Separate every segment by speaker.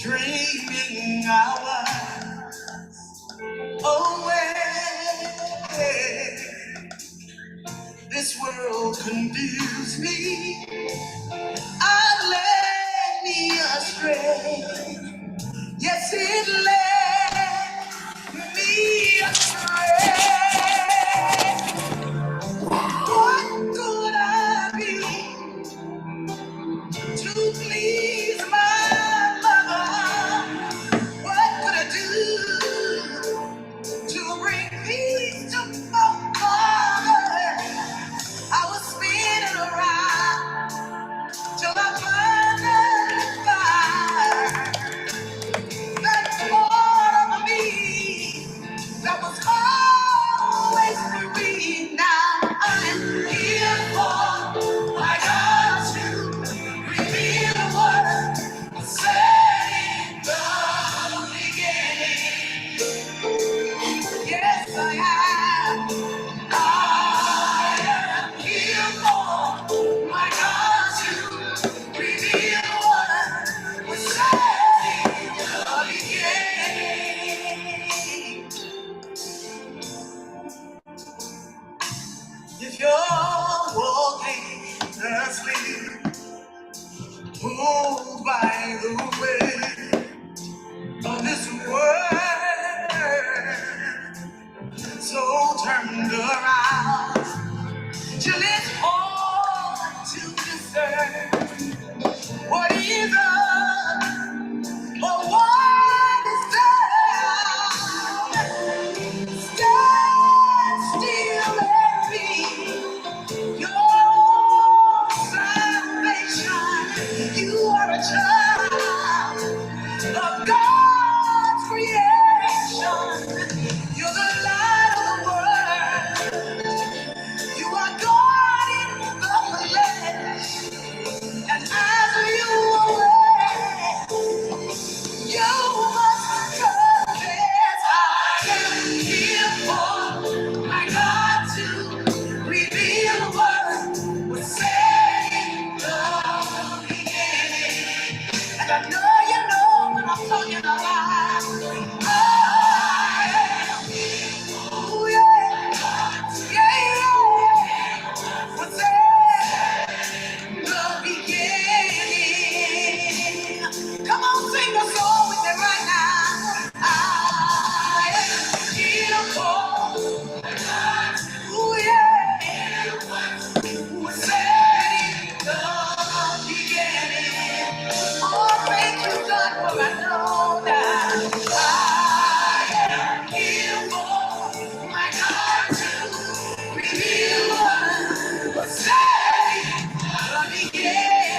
Speaker 1: dreaming hours away. This world confused me, I led me astray. Yes, it led me astray. What could I be to please my lover? What could I do to bring peace to my heart? I was spinning around till I finally found that part of me that was always free. Now I'm here for my God to reveal what was said in the beginning. Yes, I am. I am here for my God to reveal what was said in the beginning. If you're walking asleep, moved by the way of this world, so turned around till it's hard to discern what is up or what is down. Stand still and be your salvation. You are a child of God's creation. You're the light of the world. You are God in the flesh. And as you away, you must confess. I am here for my God to reveal what was said in the beginning. And I know you know what I'm talking about. I am, oh yeah, yeah, yeah. What's said in the beginning. Come on, sing the song with me right now. I am here for God. Ooh, yeah. What's said in the beginning. Oh, thank you, God, for I know that I am here for my God to reveal what was said in the beginning.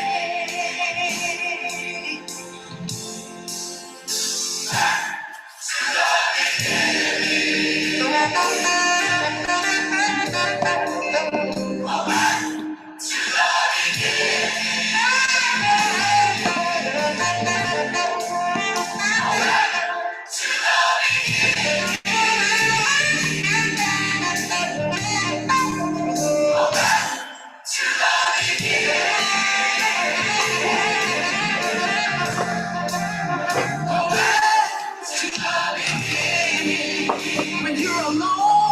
Speaker 1: When you're alone.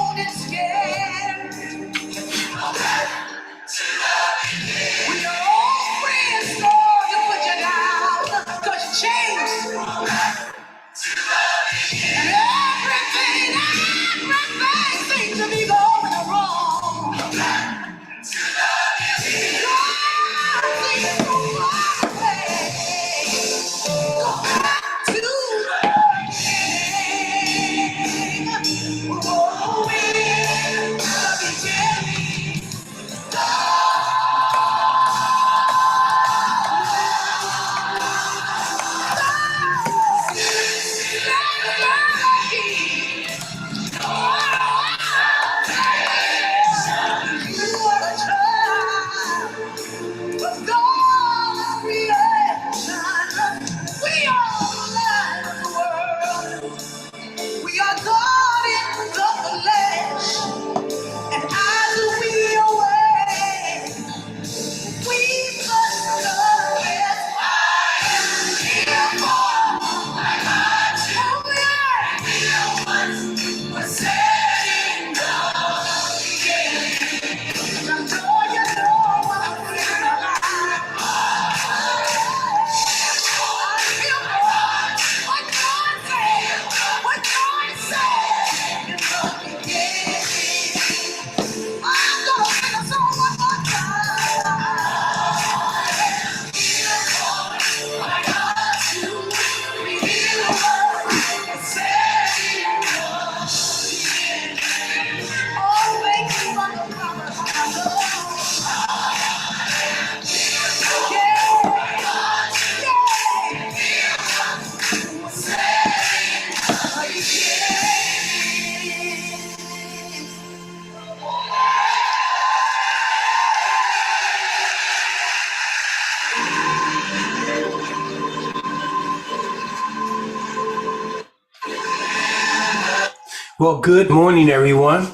Speaker 2: Well, good morning, everyone.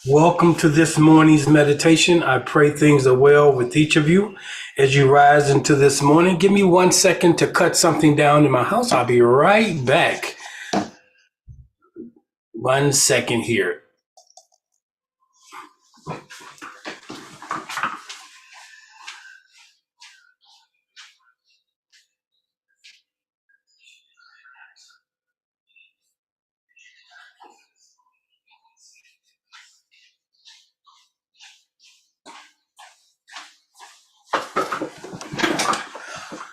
Speaker 2: Welcome to this morning's meditation. I pray things are well with each of you as you rise into this morning. Give me 1 second to cut something down in my house. I'll be right back. 1 second here.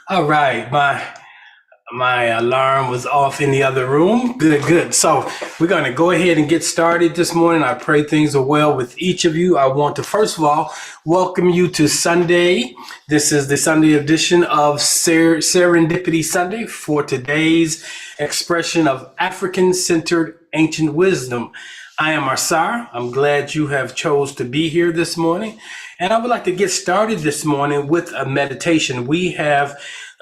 Speaker 2: All right, my alarm was off in the other room. Good. So we're going to go ahead and get started this morning. I pray things are well with each of you. I want to, first of all, welcome you to Sunday. This is the Sunday edition of Serendipity Sunday for today's expression of African-centered ancient wisdom. I am Arsar. I'm glad you have chose to be here this morning. And I would like to get started this morning with a meditation.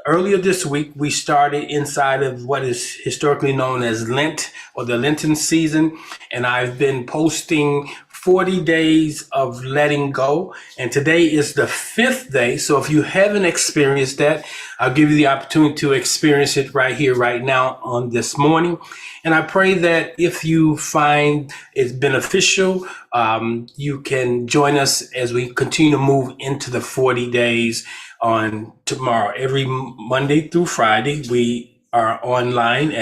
Speaker 2: Earlier this week, we started inside of what is historically known as Lent or the Lenten season. And I've been posting 40 days of letting go. And today is the 5th day. So if you haven't experienced that, I'll give you the opportunity to experience it right here, right now on this morning. And I pray that if you find it's beneficial, you can join us as we continue to move into the 40 days on tomorrow. Every Monday through Friday, we are online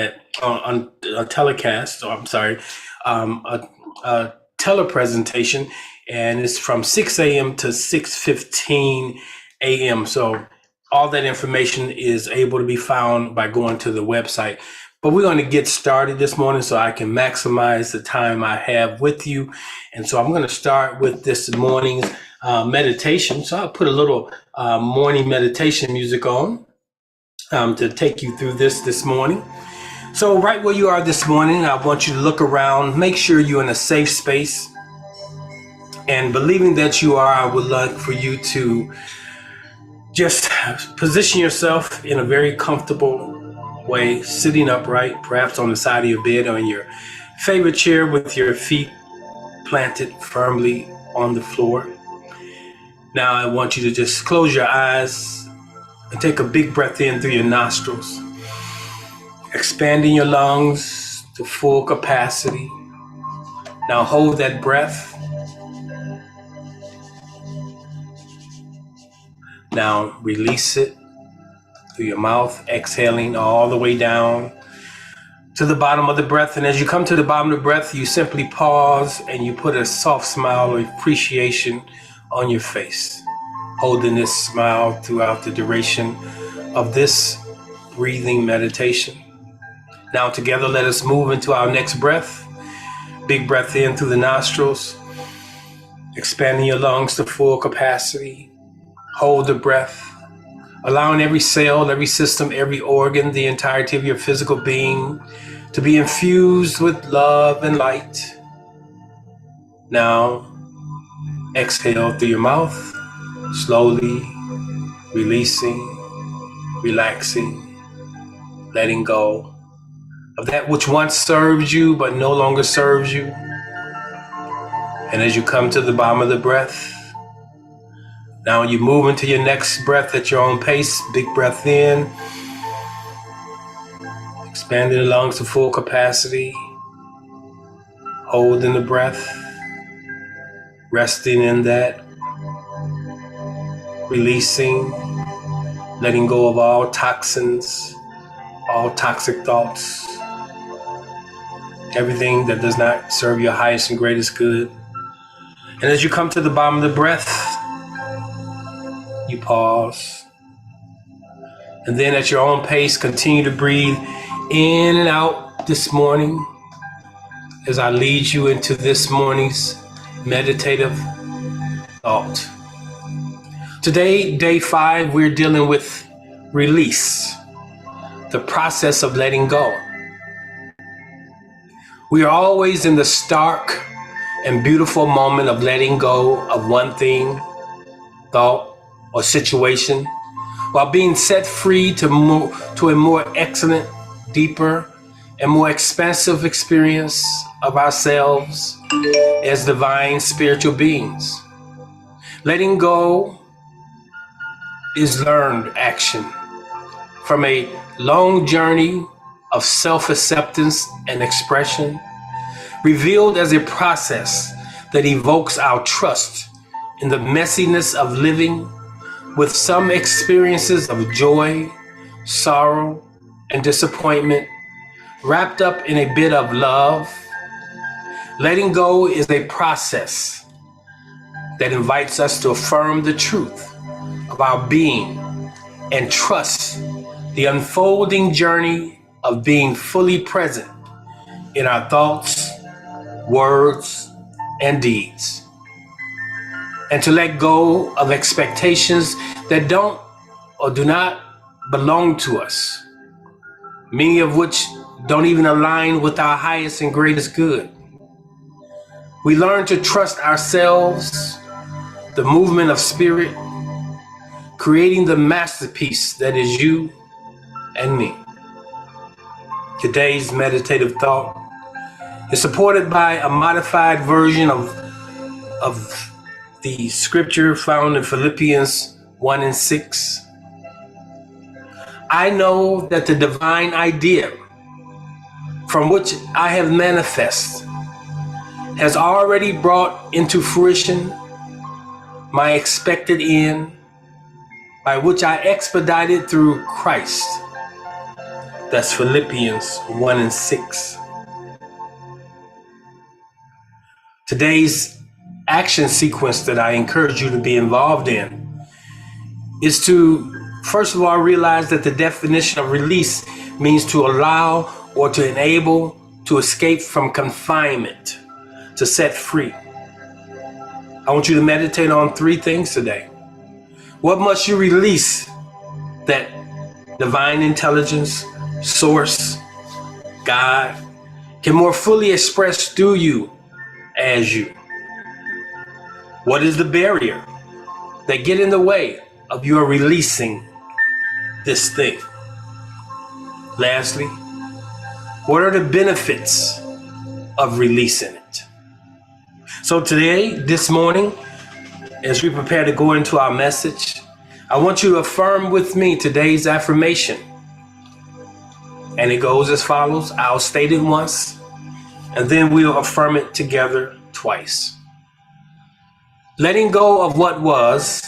Speaker 2: on a telecast, or I'm sorry, a telepresentation, and it's from 6 a.m. to 6:15 a.m. So all that information is able to be found by going to the website. But we're going to get started this morning so I can maximize the time I have with you. And so I'm going to start with this morning's meditation. So I'll put a little morning meditation music on to take you through this morning. So right where you are this morning, I want you to look around, make sure you're in a safe space. And believing that you are, I would like for you to just position yourself in a very comfortable way, sitting upright, perhaps on the side of your bed or in your favorite chair with your feet planted firmly on the floor. Now I want you to just close your eyes and take a big breath in through your nostrils, expanding your lungs to full capacity. Now hold that breath. Now release it through your mouth, exhaling all the way down to the bottom of the breath. And as you come to the bottom of the breath, you simply pause and you put a soft smile of appreciation on your face, holding this smile throughout the duration of this breathing meditation. Now together, let us move into our next breath. Big breath in through the nostrils, expanding your lungs to full capacity. Hold the breath, allowing every cell, every system, every organ, the entirety of your physical being to be infused with love and light. Now, exhale through your mouth, slowly releasing, relaxing, letting go of that which once served you but no longer serves you. And as you come to the bottom of the breath, now you move into your next breath at your own pace. Big breath in, expanding the lungs to full capacity, holding the breath, resting in that, releasing, letting go of all toxins, all toxic thoughts, everything that does not serve your highest and greatest good. And as you come to the bottom of the breath, you pause. And then at your own pace, continue to breathe in and out this morning as I lead you into this morning's meditative thought. Today, day 5, we're dealing with release, the process of letting go. We are always in the stark and beautiful moment of letting go of one thing, thought, or situation, while being set free to a more excellent, deeper, and more expansive experience of ourselves as divine spiritual beings. Letting go is learned action from a long journey of self-acceptance and expression, revealed as a process that evokes our trust in the messiness of living, with some experiences of joy, sorrow, and disappointment wrapped up in a bit of love. Letting go is a process that invites us to affirm the truth of our being and trust the unfolding journey of being fully present in our thoughts, words, and deeds. And to let go of expectations that don't or do not belong to us, many of which don't even align with our highest and greatest good. We learn to trust ourselves, the movement of spirit, creating the masterpiece that is you and me. Today's meditative thought is supported by a modified version of the scripture found in Philippians 1:6. I know that the divine idea from which I have manifest has already brought into fruition my expected end, by which I expedited through Christ. That's Philippians 1:6. Today's action sequence that I encourage you to be involved in is to, first of all, realize that the definition of release means to allow or to enable to escape from confinement, to set free. I want you to meditate on three things today. What must you release that divine intelligence, source, God, can more fully express through you as you? What is the barrier that get in the way of your releasing this thing? Lastly, what are the benefits of releasing it? So today, this morning, as we prepare to go into our message, I want you to affirm with me today's affirmation. And it goes as follows. I'll state it once, and then we'll affirm it together twice. Letting go of what was,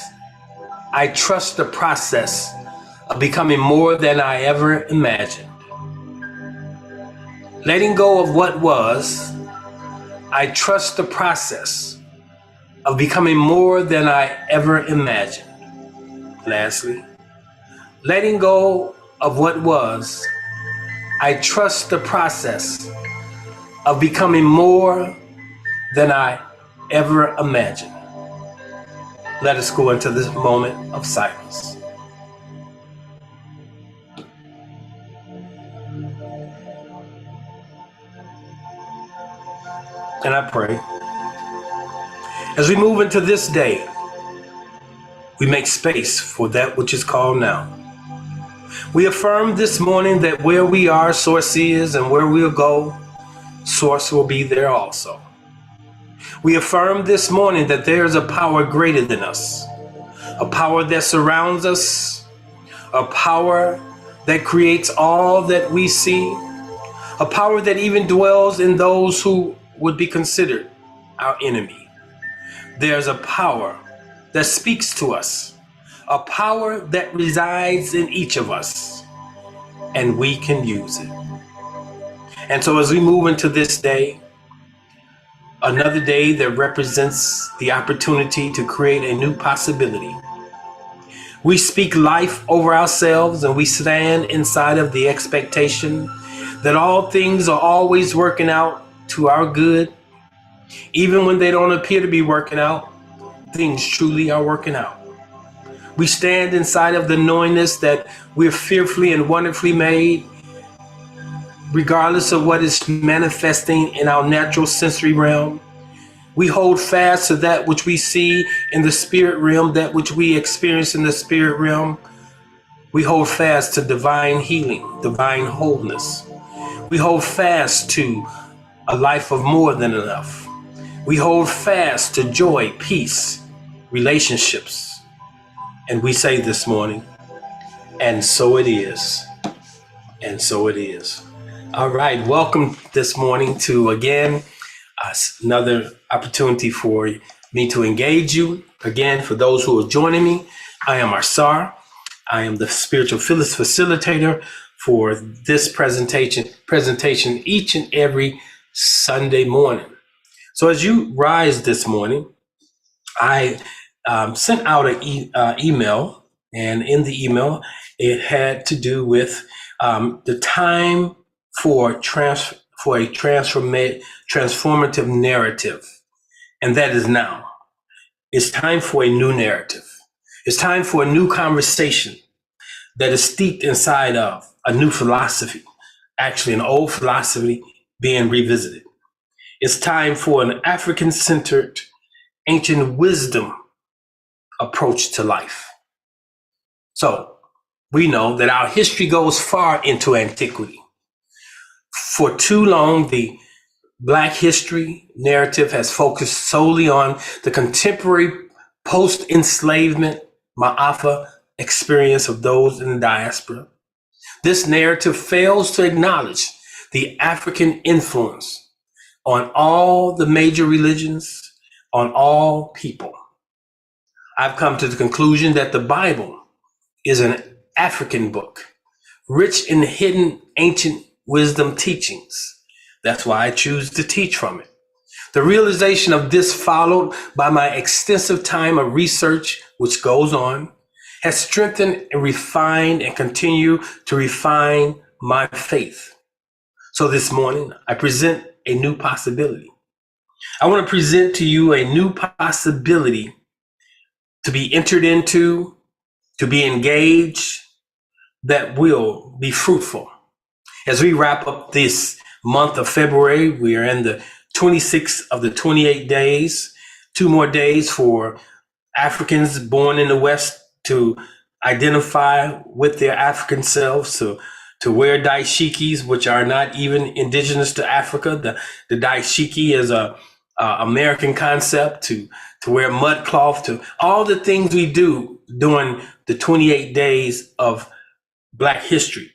Speaker 2: I trust the process of becoming more than I ever imagined. Letting go of what was, I trust the process of becoming more than I ever imagined. Lastly, letting go of what was, I trust the process of becoming more than I ever imagined. Let us go into this moment of silence. And I pray, as we move into this day, we make space for that which is called now. We affirm this morning that where we are, source is, and where we'll go, source will be there also. We affirm this morning that there is a power greater than us, a power that surrounds us, a power that creates all that we see, a power that even dwells in those who would be considered our enemy. There's a power that speaks to us, a power that resides in each of us, and we can use it. And so as we move into this day, another day that represents the opportunity to create a new possibility, we speak life over ourselves, and we stand inside of the expectation that all things are always working out to our good. Even when they don't appear to be working out, things truly are working out. We stand inside of the knowingness that we're fearfully and wonderfully made, regardless of what is manifesting in our natural sensory realm. We hold fast to that which we see in the spirit realm, that which we experience in the spirit realm. We hold fast to divine healing, divine wholeness. We hold fast to a life of more than enough. We hold fast to joy, peace, relationships. And we say this morning, and so it is. And so it is. All right. Welcome this morning to, again, another opportunity for me to engage you. Again, for those who are joining me, I am Arsar. I am the spiritual facilitator for this presentation each and every Sunday morning. So as you rise this morning, I sent out an email, and in the email, it had to do with the time for a transformative narrative, and that is now. It's time for a new narrative. It's time for a new conversation that is steeped inside of a new philosophy, actually an old philosophy being revisited. It's time for an African-centered, ancient wisdom approach to life. So we know that our history goes far into antiquity. For too long, the Black history narrative has focused solely on the contemporary post-enslavement Ma'afa experience of those in the diaspora. This narrative fails to acknowledge the African influence on all the major religions, on all people. I've come to the conclusion that the Bible is an African book, rich in hidden ancient wisdom teachings. That's why I choose to teach from it. The realization of this, followed by my extensive time of research, which goes on, has strengthened and refined and continue to refine my faith. So this morning, I present a new possibility. I want to present to you a new possibility to be entered into, to be engaged, that will be fruitful. As we wrap up this month of February, we are in the 26th of the 28 days, 2 more days for Africans born in the West to identify with their African selves, to wear dashikis, which are not even indigenous to Africa. The dashiki is a American concept, to wear mud cloth, to all the things we do during the 28 days of Black history.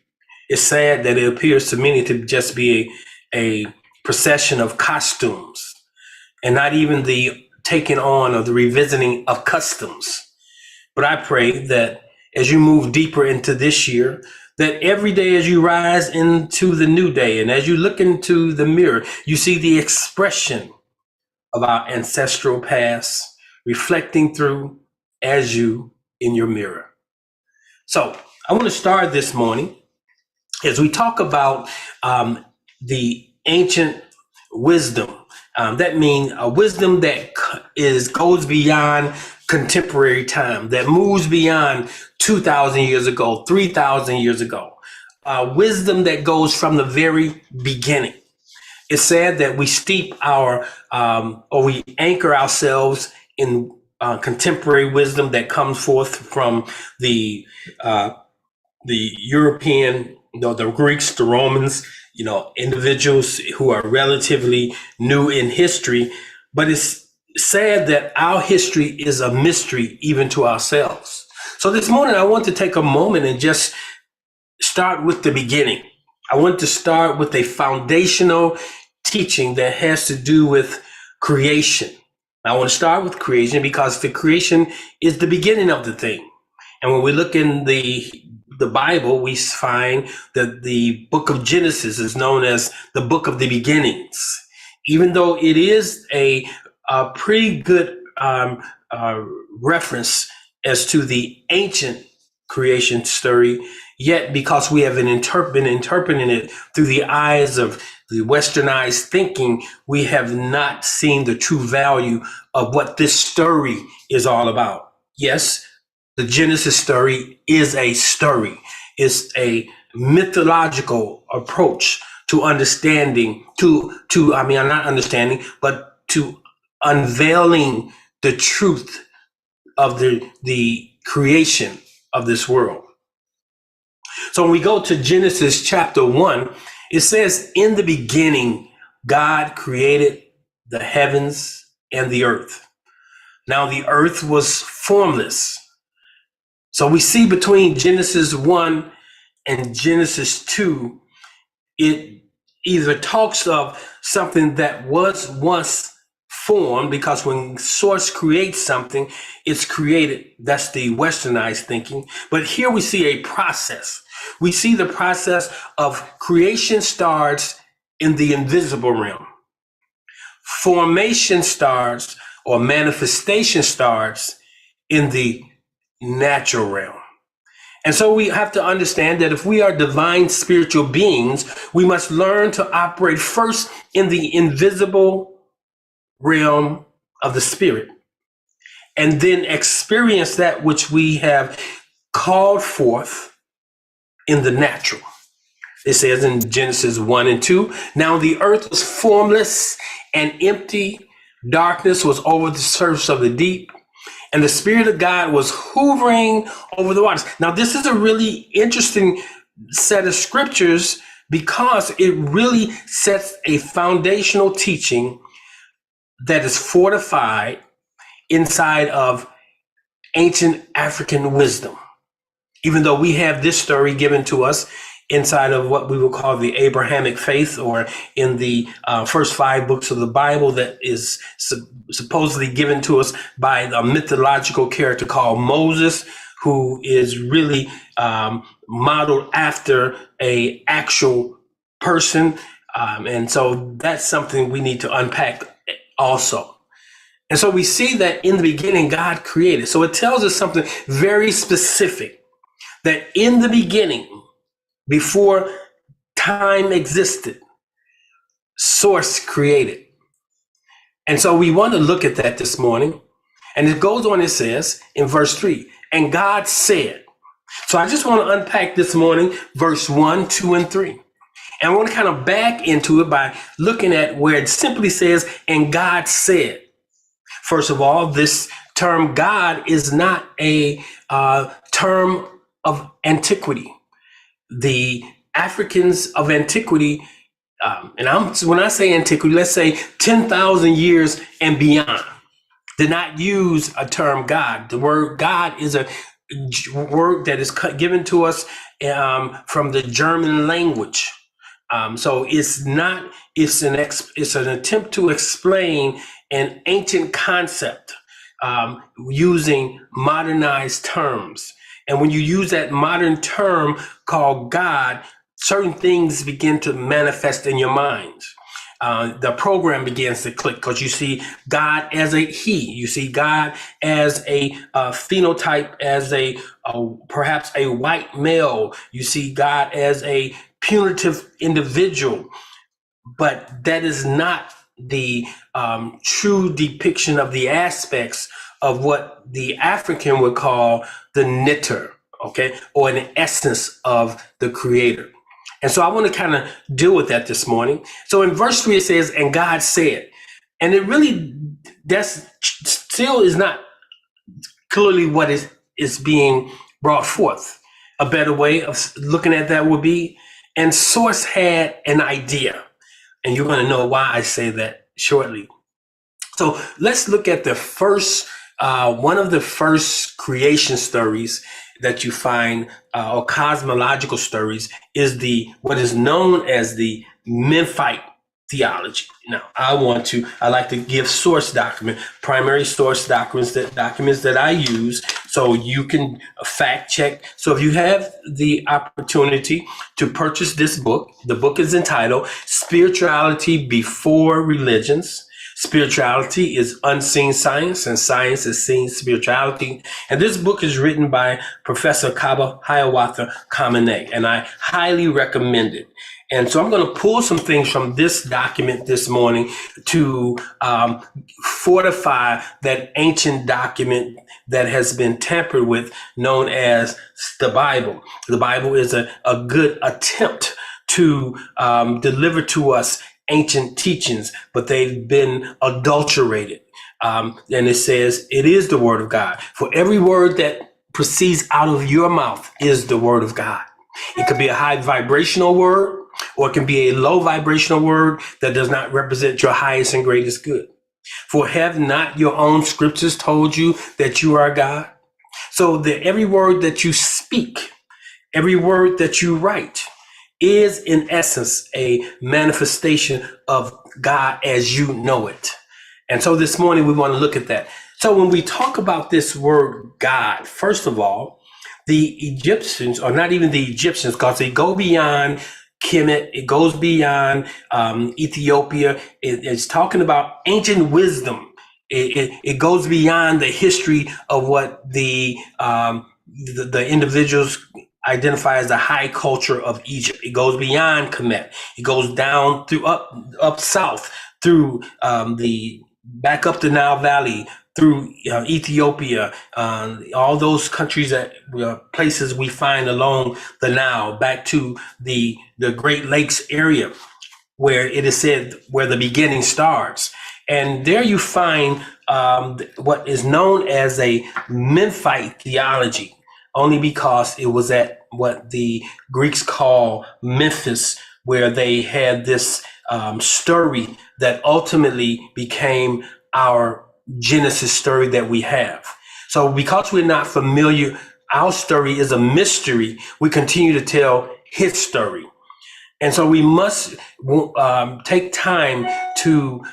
Speaker 2: It's sad that it appears to many to just be a procession of costumes and not even the taking on or the revisiting of customs. But I pray that as you move deeper into this year, that every day as you rise into the new day and as you look into the mirror, you see the expression of our ancestral past reflecting through as you in your mirror. So I want to start this morning as we talk about the ancient wisdom. That means a wisdom that goes beyond contemporary time, that moves beyond 2,000 years ago, 3,000 years ago. Wisdom that goes from the very beginning. It's sad that we steep or we anchor ourselves in contemporary wisdom that comes forth from the European, the Greeks, the Romans, individuals who are relatively new in history. But it's sad that our history is a mystery even to ourselves. So this morning, I want to take a moment and just start with the beginning. I want to start with a foundational teaching that has to do with creation. I want to start with creation because the creation is the beginning of the thing. And when we look in the Bible, we find that the book of Genesis is known as the book of the beginnings. Even though it is a pretty good reference as to the ancient creation story, yet because we have been interpreting it through the eyes of the westernized thinking, we have not seen the true value of what this story is all about. Yes, the Genesis story is a story. It's a mythological approach to understanding, not understanding, but to unveiling the truth of the creation of this world. So when we go to Genesis chapter 1, It says, in the beginning, God created the heavens and the earth. Now the earth was formless. So we see between Genesis 1 and Genesis 2, it either talks of something that was once formed, because when source creates something, it's created. That's the westernized thinking. But here we see a process. We see the process of creation starts in the invisible realm. Formation starts, or manifestation starts, in the natural realm. And so we have to understand that if we are divine spiritual beings, we must learn to operate first in the invisible realm of the spirit, and then experience that which we have called forth in the natural. It says in Genesis 1 and 2, now the earth was formless and empty. Darkness was over the surface of the deep, and the Spirit of God was hovering over the waters. Now, this is a really interesting set of scriptures, because it really sets a foundational teaching that is fortified inside of ancient African wisdom. Even though we have this story given to us inside of what we will call the Abrahamic faith, or in the first 5 books of the Bible, that is supposedly given to us by a mythological character called Moses, who is really modeled after a actual person. And so that's something we need to unpack also. And so we see that in the beginning, God created. So it tells us something very specific, that in the beginning, before time existed, source created. And so we want to look at that this morning. And it goes on, it says in verse 3, and God said. So I just want to unpack this morning, verse 1, 2, and 3. And I want to kind of back into it by looking at where it simply says, and God said. First of all, this term God is not a term of antiquity. The Africans of antiquity, when I say antiquity, let's say 10,000 years and beyond, did not use a term God. The word God is a word that is given to us from the German language. So it's an attempt to explain an ancient concept using modernized terms. And when you use that modern term called God, certain things begin to manifest in your mind. The program begins to click, because you see God as a he. You see God as a phenotype, as perhaps a white male. You see God as a punitive individual. But that is not the true depiction of the aspects of what the African would call the knitter, okay, or an essence of the creator. And so I want to kind of deal with that this morning. So in verse 3, it says, and God said, and it really, that's still is not clearly what is being brought forth. A better way of looking at that would be, and source had an idea. And you're going to know why I say that shortly. So let's look at the first, one of the first creation stories that you find, or cosmological stories, is what is known as the Memphite theology. Now, I like to give source document, primary source documents that I use, so you can fact check. So if you have the opportunity to purchase this book, the book is entitled Spirituality Before Religions. Spirituality is unseen science, and science is seen spirituality. And this book is written by Professor Kaba Hiawatha Kamene, and I highly recommend it. And so I'm going to pull some things from this document this morning to fortify that ancient document that has been tampered with, known as the Bible. The Bible is a good attempt to deliver to us ancient teachings, but they've been adulterated. And it says, it is the word of God. For every word that proceeds out of your mouth is the word of God. It could be a high vibrational word, or it can be a low vibrational word that does not represent your highest and greatest good. For have not your own scriptures told you that you are God? So that every word that you speak, every word that you write is in essence a manifestation of God as you know it. And so this morning we want to look at that. So when we talk about this word God, first of all, the Egyptians, or not even the Egyptians, because they go beyond Kemet, it goes beyond Ethiopia. It's talking about ancient wisdom. It goes beyond the history of what the individuals identify as the high culture of Egypt. It goes beyond Kemet. It goes down through up south through the back up the Nile Valley, through Ethiopia, all those countries that places we find along the Nile, back to the Great Lakes area, where it is said where the beginning starts. And there you find what is known as a Memphite theology, only because it was at what the Greeks call Memphis, where they had this story that ultimately became our Genesis story that we have. So because we're not familiar, our story is a mystery. We continue to tell his story. And so we must take time to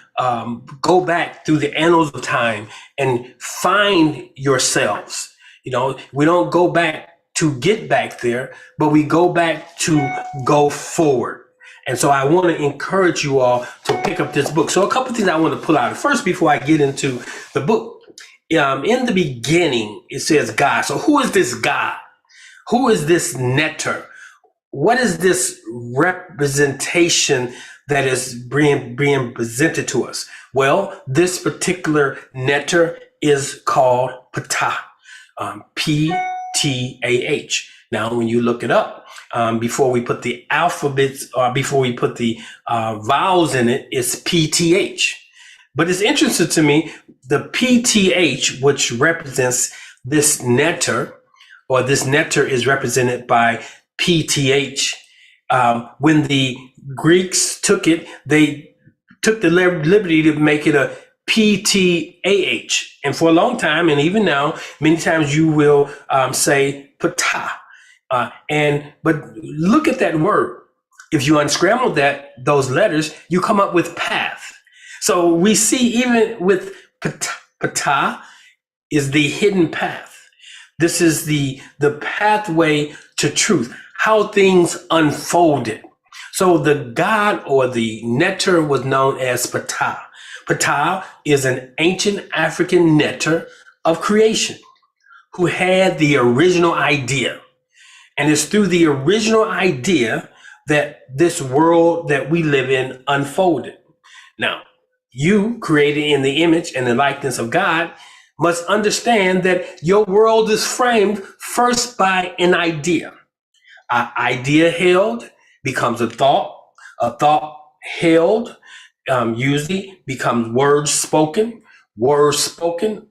Speaker 2: go back through the annals of time and find yourselves. You know, we don't go back to get back there, but we go back to go forward. And so I want to encourage you all to pick up this book. So a couple of things I want to pull out. First, before I get into the book, in the beginning, it says God. So who is this God? Who is this Netter? What is this representation that is being presented to us? Well, this particular Netter is called Ptah, P-T-A-H. Now, when you look it up, before we put the alphabets, or before we put the vowels in it, it's P-T-H. But it's interesting to me, the P-T-H, which represents this Netter, or this Netter is represented by PTH. When the Greeks took it, they took the liberty to make it a PTAH. And for a long time, and even now, many times you will say Ptah. But look at that word. If you unscramble those letters, you come up with path. So we see even with Ptah is the hidden path. This is the pathway to truth, how things unfolded. So the God, or the Netter, was known as Ptah. Ptah is an ancient African Netter of creation who had the original idea. And it's through the original idea that this world that we live in unfolded. Now, you, created in the image and the likeness of God, must understand that your world is framed first by an idea. An idea held becomes a thought held usually becomes words spoken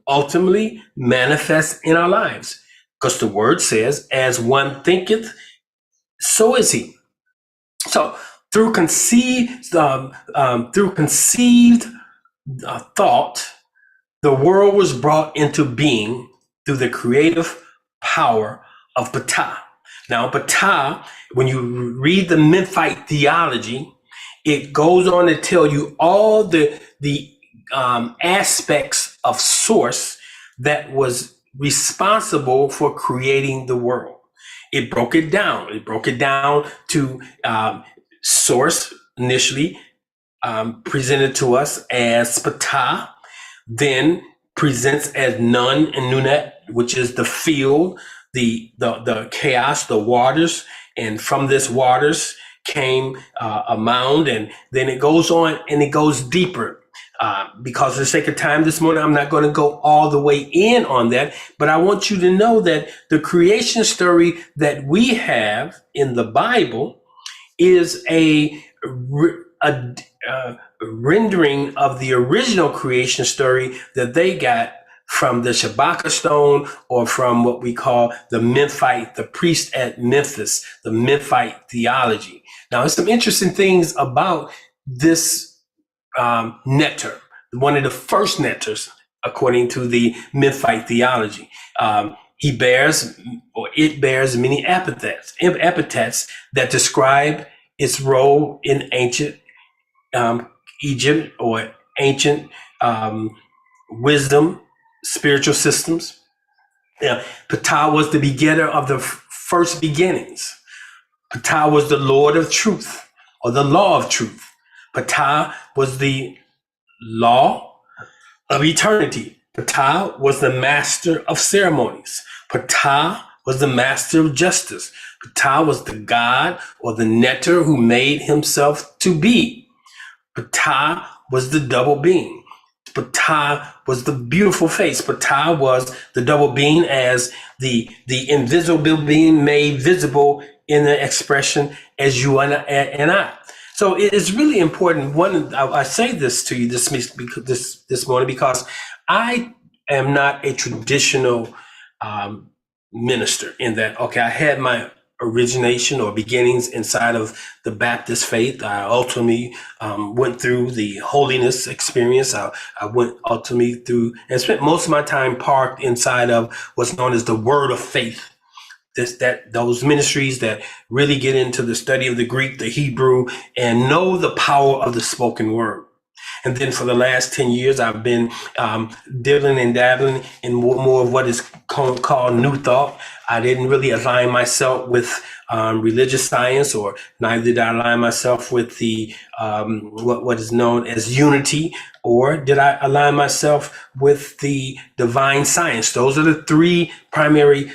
Speaker 2: ultimately manifest in our lives, because the word says, as one thinketh, so is he. So through conceived thought, the world was brought into being through the creative power of Ptah. Now, Ptah, when you read the Memphite theology, it goes on to tell you all the aspects of source that was responsible for creating the world. It broke it down. It broke it down to source initially presented to us as Ptah, then presents as Nun and Nunet, which is the field, the chaos, the waters, and from this waters came a mound, and then it goes on and it goes deeper. Because for the sake of time this morning, I'm not going to go all the way in on that, but I want you to know that the creation story that we have in the Bible is a rendering of the original creation story that they got from the Shabaka stone, or from what we call the Memphite, the priest at Memphis, the Memphite theology. Now, there's some interesting things about this nectar, one of the first nectars, according to the Memphite theology. He bears, or it bears, many epithets that describe its role in ancient Egypt or ancient wisdom, spiritual systems. Ptah was the begetter of the first beginnings. Ptah was the Lord of truth, or the law of truth. Ptah was the law of eternity. Ptah was the master of ceremonies. Ptah was the master of justice. Ptah was the God or the nectar who made himself to be. Ptah was the double being. Ptah was the beautiful face. Ptah was the double being as the invisible being made visible in the expression as you and I. So it is really important. I say this to you this morning because I am not a traditional minister in that, okay, I had my origination or beginnings inside of the Baptist faith. I ultimately went through the holiness experience. I went ultimately through and spent most of my time parked inside of what's known as the Word of Faith. Those ministries that really get into the study of the Greek, the Hebrew, and know the power of the spoken word. And then for the last 10 years, I've been dibbling and dabbling in more of what is called New Thought. I didn't really align myself with religious science, or neither did I align myself with the what is known as unity, or did I align myself with the divine science. Those are the three primary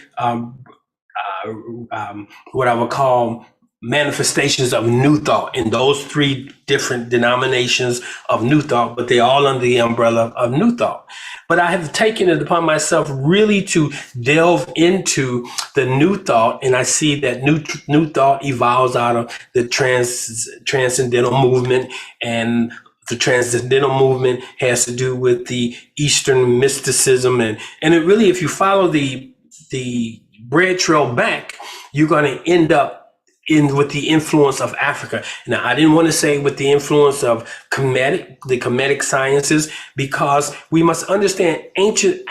Speaker 2: what I would call manifestations of New Thought in those three different denominations of New Thought, but they're all under the umbrella of New Thought. But I have taken it upon myself really to delve into the New Thought, and I see that New Thought evolves out of the transcendental movement, and the transcendental movement has to do with the Eastern mysticism, and it really, if you follow the bread trail back, you're going to end up with the influence of Africa. Now, I didn't want to say with the influence of the Kemetic sciences, because we must understand ancient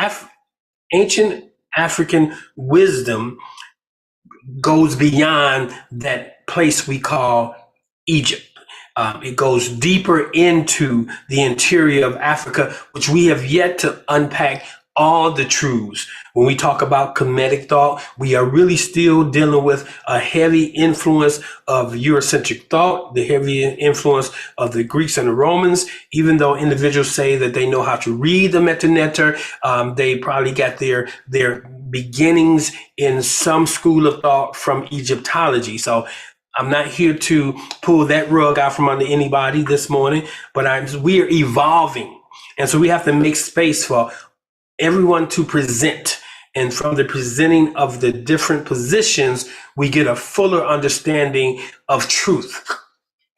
Speaker 2: African wisdom goes beyond that place we call Egypt. It goes deeper into the interior of Africa, which we have yet to unpack all the truths. When we talk about Kemetic thought, we are really still dealing with a heavy influence of Eurocentric thought, the heavy influence of the Greeks and the Romans. Even though individuals say that they know how to read the Metanetter, they probably got their beginnings in some school of thought from Egyptology. So I'm not here to pull that rug out from under anybody this morning, but we are evolving. And so we have to make space for everyone to present. And from the presenting of the different positions, we get a fuller understanding of truth.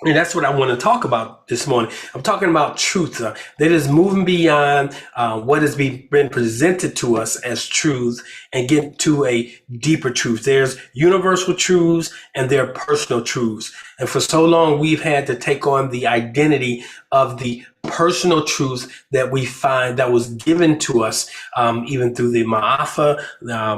Speaker 2: And that's what I want to talk about this morning. I'm talking about truth that is moving beyond what has been presented to us as truth and get to a deeper truth. There's universal truths and there are personal truths. And for so long, we've had to take on the identity of the personal truth that we find that was given to us, even through the Ma'afa,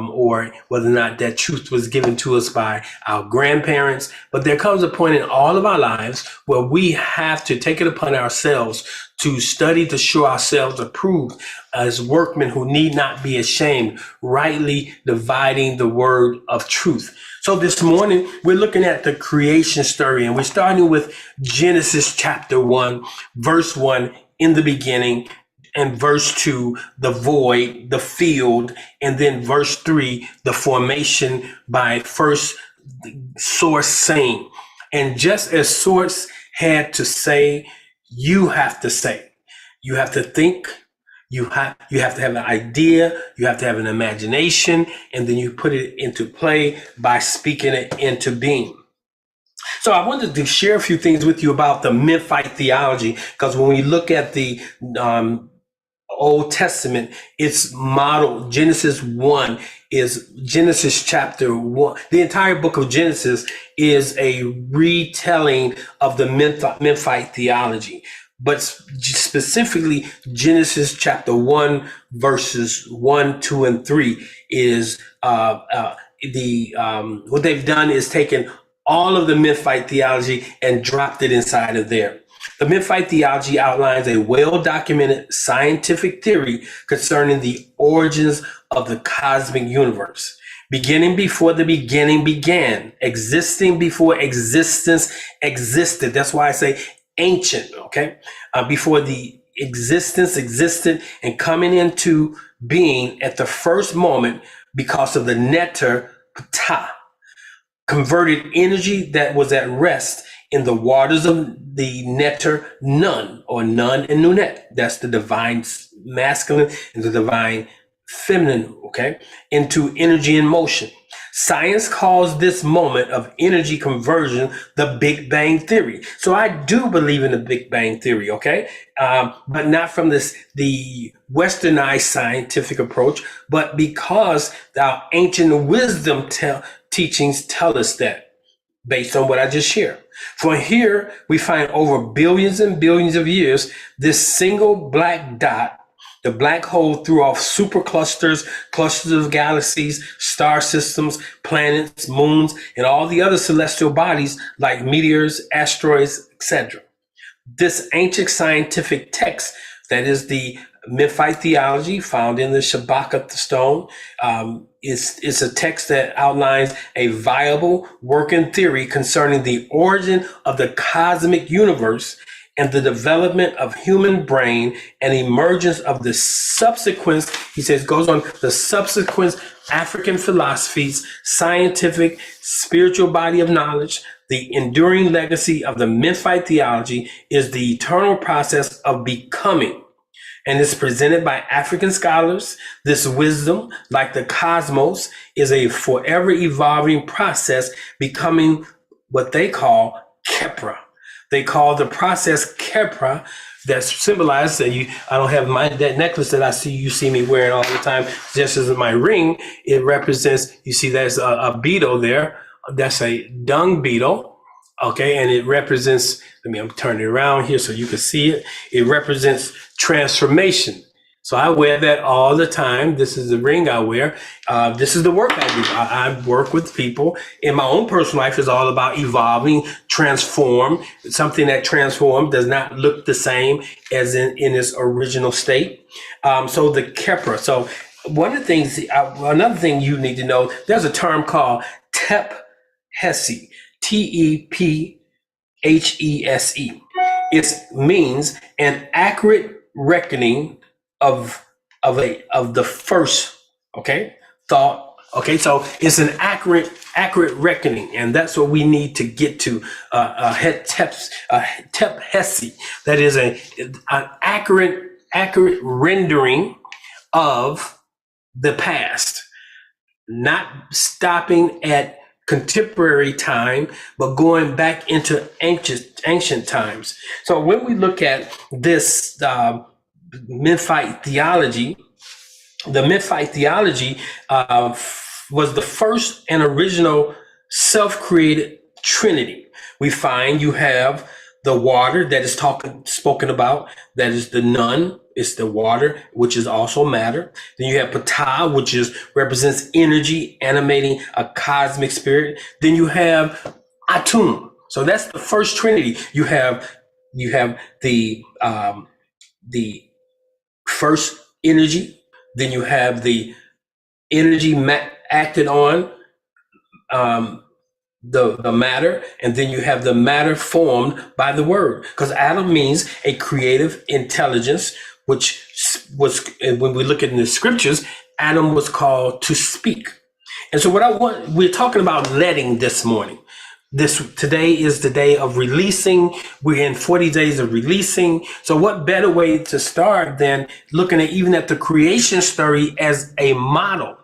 Speaker 2: or whether or not that truth was given to us by our grandparents. But there comes a point in all of our lives where we have to take it upon ourselves to study to show ourselves approved as workmen who need not be ashamed, rightly dividing the word of truth. So this morning, we're looking at the creation story, and we're starting with Genesis chapter 1, verse 1, in the beginning, and verse 2, the void, the field, and then verse 3, the formation by first source saying. And just as source had to say, you have to say. You have to think. You have to have an idea, you have to have an imagination, and then you put it into play by speaking it into being. So I wanted to share a few things with you about the Memphite theology, because when we look at the Old Testament, it's modeled. Genesis 1 is Genesis chapter 1. The entire book of Genesis is a retelling of the Memphite theology. But specifically, Genesis chapter 1, verses 1, 2, and 3 is what they've done is taken all of the Memphite theology and dropped it inside of there. The Memphite theology outlines a well-documented scientific theory concerning the origins of the cosmic universe, beginning before the beginning began, existing before existence existed. That's why I say ancient, okay? Before the existence existed and coming into being at the first moment because of the neter ptah, converted energy that was at rest in the waters of the neter nun, or nun and nunet. That's the divine masculine and the divine feminine, okay, into energy in motion. Science calls this moment of energy conversion the Big Bang Theory. So I do believe in the Big Bang Theory, okay? But not from the westernized scientific approach, but because our ancient wisdom teachings tell us that, based on what I just shared. For here, we find over billions and billions of years, this single black dot, the black hole, threw off superclusters, clusters of galaxies, star systems, planets, moons, and all the other celestial bodies like meteors, asteroids, etc. This ancient scientific text, that is the Memphite theology found in the Shabbat stone, is a text that outlines a viable working theory concerning the origin of the cosmic universe and the development of human brain and emergence of the subsequent, he says, goes on, the subsequent African philosophies, scientific, spiritual body of knowledge. The enduring legacy of the Memphite theology is the eternal process of becoming, and is presented by African scholars. This wisdom, like the cosmos, is a forever evolving process, becoming what they call Kepra. They call the process Kepra, that's symbolized that I don't have that necklace that you see me wearing all the time, just as my ring. It represents, you see there's a beetle there. That's a dung beetle. Okay, and it represents, I'm turning it around here so you can see it. It represents transformation. So I wear that all the time. This is the ring I wear. This is the work I do. I work with people. In my own personal life, is all about evolving, transform. Something that transformed does not look the same as in its original state. So the Kepra. So one of the things, another thing you need to know, there's a term called Tep-Hesse, Tephese. It means an accurate reckoning of the first, okay, thought. Okay, so it's an accurate reckoning, and that's what we need to get to. Tep-Hesse, that is an accurate rendering of the past, not stopping at contemporary time, but going back into ancient times. So when we look at this Memphite theology, the Memphite theology was the first and original self-created Trinity. We find you have the water that is spoken about, that is the nun. It's the water, which is also matter. Then you have Ptah, which represents energy, animating a cosmic spirit. Then you have Atum. So that's the first Trinity. You have the first energy. Then you have the energy acted on the matter, and then you have the matter formed by the word. Because Adam means a creative intelligence, which was, when we look at in the scriptures, Adam was called to speak. And so we're talking about letting this morning. Today is the day of releasing. We're in 40 days of releasing. So what better way to start than looking at the creation story as a model?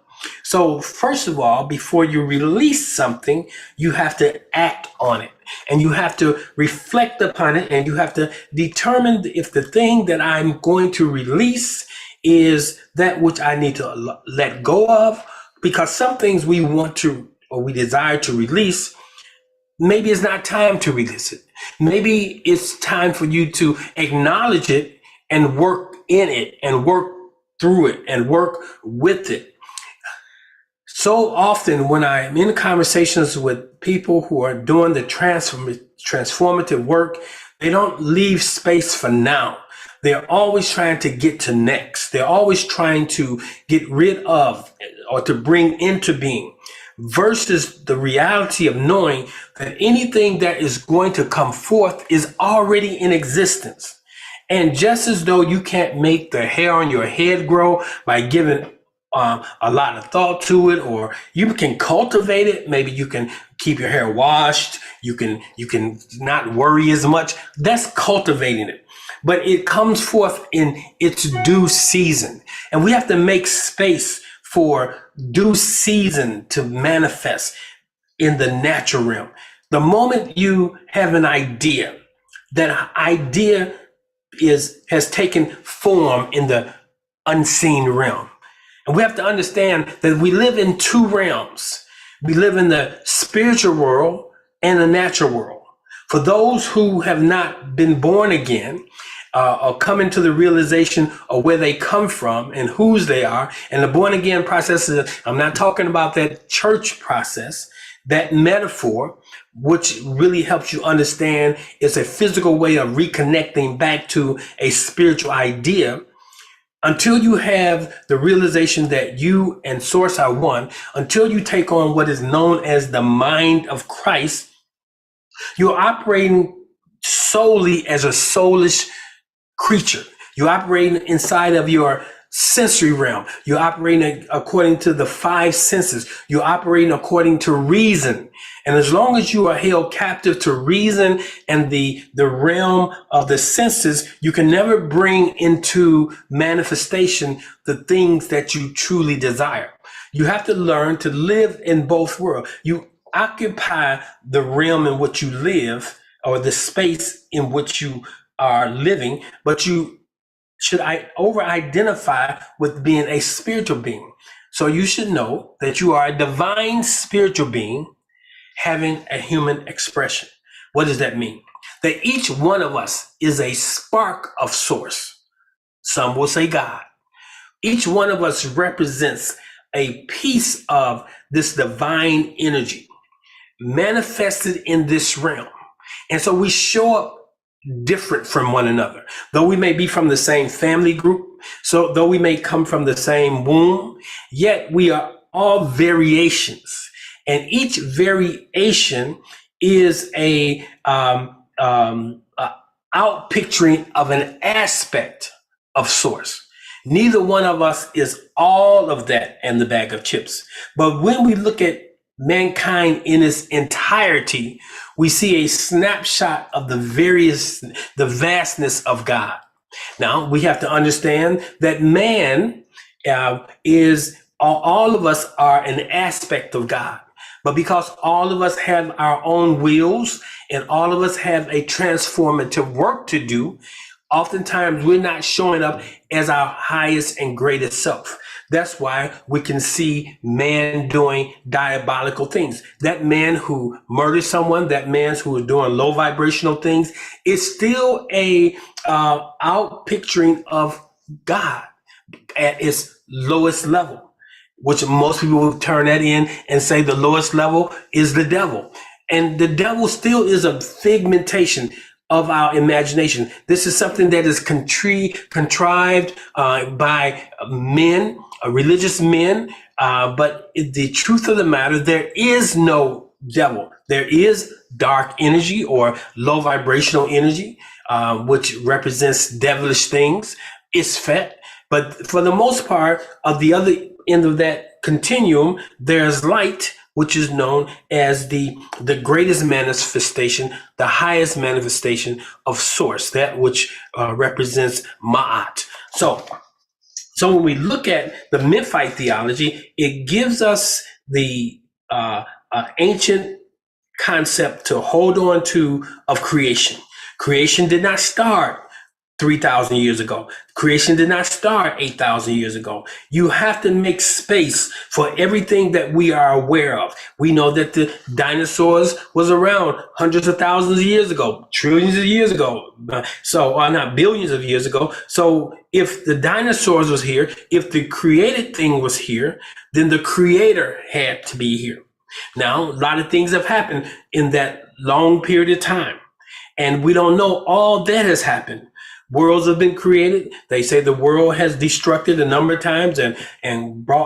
Speaker 2: So first of all, before you release something, you have to act on it. and you have to reflect upon it, and you have to determine if the thing that I'm going to release is that which I need to let go of, because some things we want to or we desire to release, maybe it's not time to release it. Maybe it's time for you to acknowledge it and work in it and work through it and work with it. So often when I'm in conversations with people who are doing the transformative work, they don't leave space for now. They're always trying to get to next. They're always trying to get rid of or to bring into being, versus the reality of knowing that anything that is going to come forth is already in existence. And just as though you can't make the hair on your head grow by giving a lot of thought to it, or you can cultivate it. Maybe you can keep your hair washed. You can not worry as much. That's cultivating it. But it comes forth in its due season. And we have to make space for due season to manifest in the natural realm. The moment you have an idea, that idea has taken form in the unseen realm. And we have to understand that we live in two realms. We live in the spiritual world and the natural world. For those who have not been born again, or come into the realization of where they come from and whose they are, and the born again process is, I'm not talking about that church process, that metaphor, which really helps you understand it's a physical way of reconnecting back to a spiritual idea. Until you have the realization that you and Source are one, until you take on what is known as the mind of Christ, you're operating solely as a soulish creature. You're operating inside of your sensory realm. You're operating according to the five senses. You're operating according to reason. And as long as you are held captive to reason and the realm of the senses, you can never bring into manifestation the things that you truly desire. You have to learn to live in both worlds. You occupy the realm in which you live, or the space in which you are living, but you should over-identify with being a spiritual being. So you should know that you are a divine spiritual being having a human expression. What does that mean? That each one of us is a spark of Source. Some will say God. Each one of us represents a piece of this divine energy manifested in this realm. And so we show up different from one another. Though we may be from the same family group, so though we may come from the same womb, yet we are all variations. And each variation is a out picturing of an aspect of Source. Neither one of us is all of that in the bag of chips. But when we look at mankind in its entirety, we see a snapshot of the vastness of God. Now, we have to understand that man is, all of us are an aspect of God. But because all of us have our own wills and all of us have a transformative work to do, oftentimes we're not showing up as our highest and greatest self. That's why we can see man doing diabolical things. That man who murdered someone, that man who is doing low vibrational things, is still a out picturing of God at its lowest level, which most people will turn that in and say the lowest level is the devil. And the devil still is a figmentation of our imagination. This is something that is contrived by men, religious men. But the truth of the matter, there is no devil. There is dark energy or low vibrational energy, which represents devilish things. It's fat. But for the most part, of the other end of that continuum, there's light, which is known as the greatest manifestation, the highest manifestation of Source, that which represents Ma'at. So when we look at the Memphite theology, it gives us the ancient concept to hold on to of creation. Creation did not start 3,000 years ago. Creation did not start 8,000 years ago. You have to make space for everything that we are aware of. We know that the dinosaurs was around hundreds of thousands of years ago, trillions of years ago. So, not billions of years ago. So if the dinosaurs was here, if the created thing was here, then the creator had to be here. Now, a lot of things have happened in that long period of time, and we don't know all that has happened. Worlds have been created. They say the world has destructed a number of times and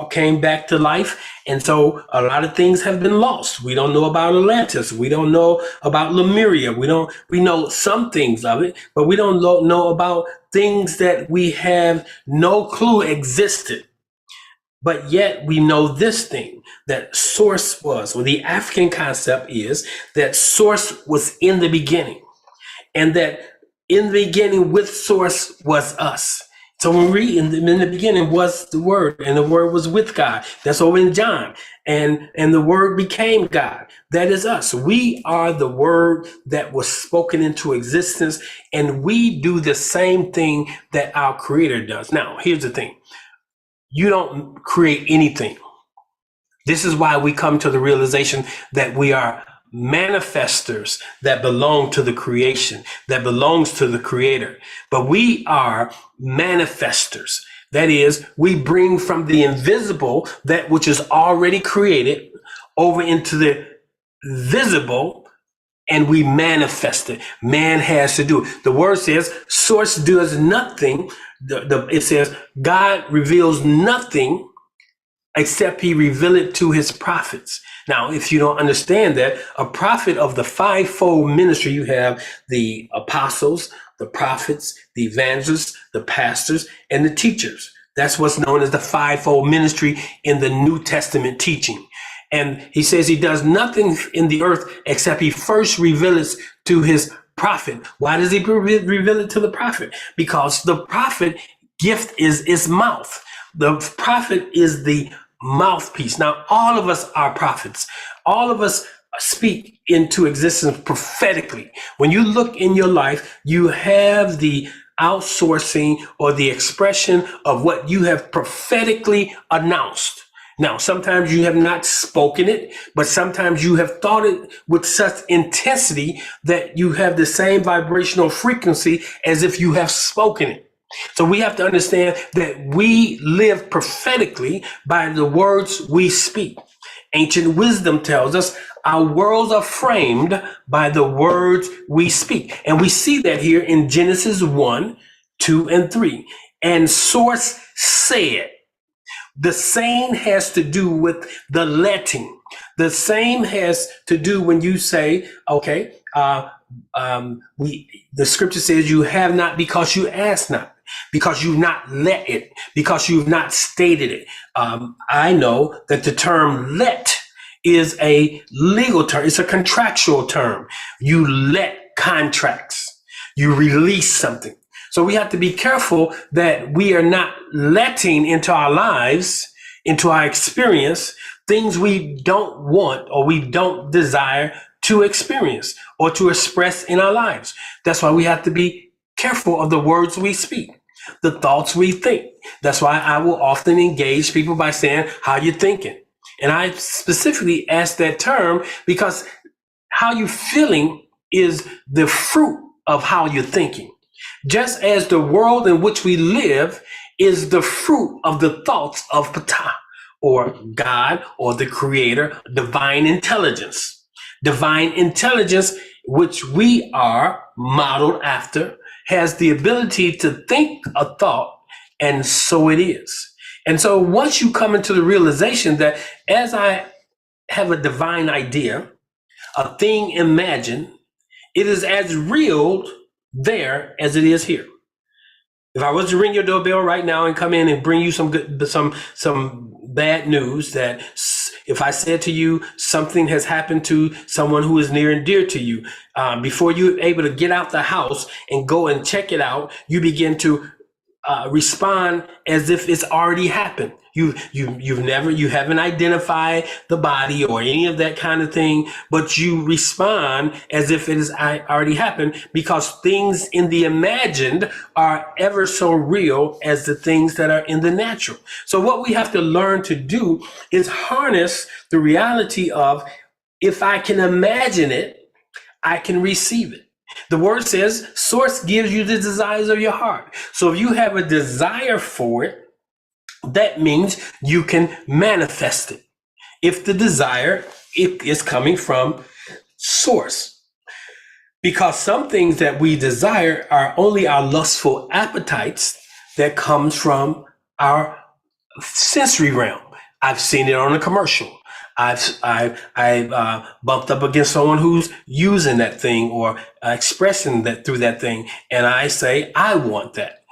Speaker 2: came back to life. And so a lot of things have been lost. We don't know about Atlantis. We don't know about Lemuria. We know some things of it, but we don't know about things that we have no clue existed. But yet we know this thing, that source was, or the African concept is that source was in the beginning, and that in the beginning with source was us. So when we read in the beginning was the word, and the word was with God. That's over in John. And the word became God. That is us. We are the word that was spoken into existence, and we do the same thing that our creator does. Now, here's the thing. You don't create anything. This is why we come to the realization that we are manifestors that belong to the creation, that belongs to the creator. But we are manifestors. That is, we bring from the invisible, that which is already created, over into the visible, and we manifest it. Man has to do it. The word says source does nothing. It says God reveals nothing except he reveal it to his prophets. Now, if you don't understand that, a prophet of the fivefold ministry, you have the apostles, the prophets, the evangelists, the pastors, and the teachers. That's what's known as the fivefold ministry in the New Testament teaching. And he says he does nothing in the earth except he first reveals it to his prophet. Why does he reveal it to the prophet? Because the prophet gift is his mouth. The prophet is the mouthpiece. Now, all of us are prophets. All of us speak into existence prophetically. When you look in your life, you have the outsourcing or the expression of what you have prophetically announced. Now, sometimes you have not spoken it, but sometimes you have thought it with such intensity that you have the same vibrational frequency as if you have spoken it. So we have to understand that we live prophetically by the words we speak. Ancient wisdom tells us our worlds are framed by the words we speak. And we see that here in Genesis 1, 2, and 3. And source said. The same has to do with the letting. The same has to do when you say, okay, the scripture says you have not because you ask not, because you've not let it, because you've not stated it. I know that the term let is a legal term. It's a contractual term. You let contracts. You release something. So we have to be careful that we are not letting into our lives, into our experience, things we don't want or we don't desire to experience or to express in our lives. That's why we have to be careful of the words we speak, the thoughts we think. That's why I will often engage people by saying, how you thinking? And I specifically ask that term because how you feeling is the fruit of how you're thinking. Just as the world in which we live is the fruit of the thoughts of Ptah, or God, or the creator, divine intelligence. Divine intelligence, which we are modeled after, has the ability to think a thought, and so it is. And so once you come into the realization that as I have a divine idea, a thing imagined, it is as real there as it is here. If I was to ring your doorbell right now and come in and bring you some bad news, that if I said to you something has happened to someone who is near and dear to you, before you're able to get out the house and go and check it out, you begin to respond as if it's already happened. You haven't identified the body or any of that kind of thing, but you respond as if it has already happened, because things in the imagined are ever so real as the things that are in the natural. So what we have to learn to do is harness the reality of, if I can imagine it, I can receive it. The word says source gives you the desires of your heart. So if you have a desire for it, that means you can manifest it. If the desire is coming from source. Because some things that we desire are only our lustful appetites that comes from our sensory realm. I've seen it on a commercial. I've bumped up against someone who's using that thing or expressing that through that thing, and I say, I want that.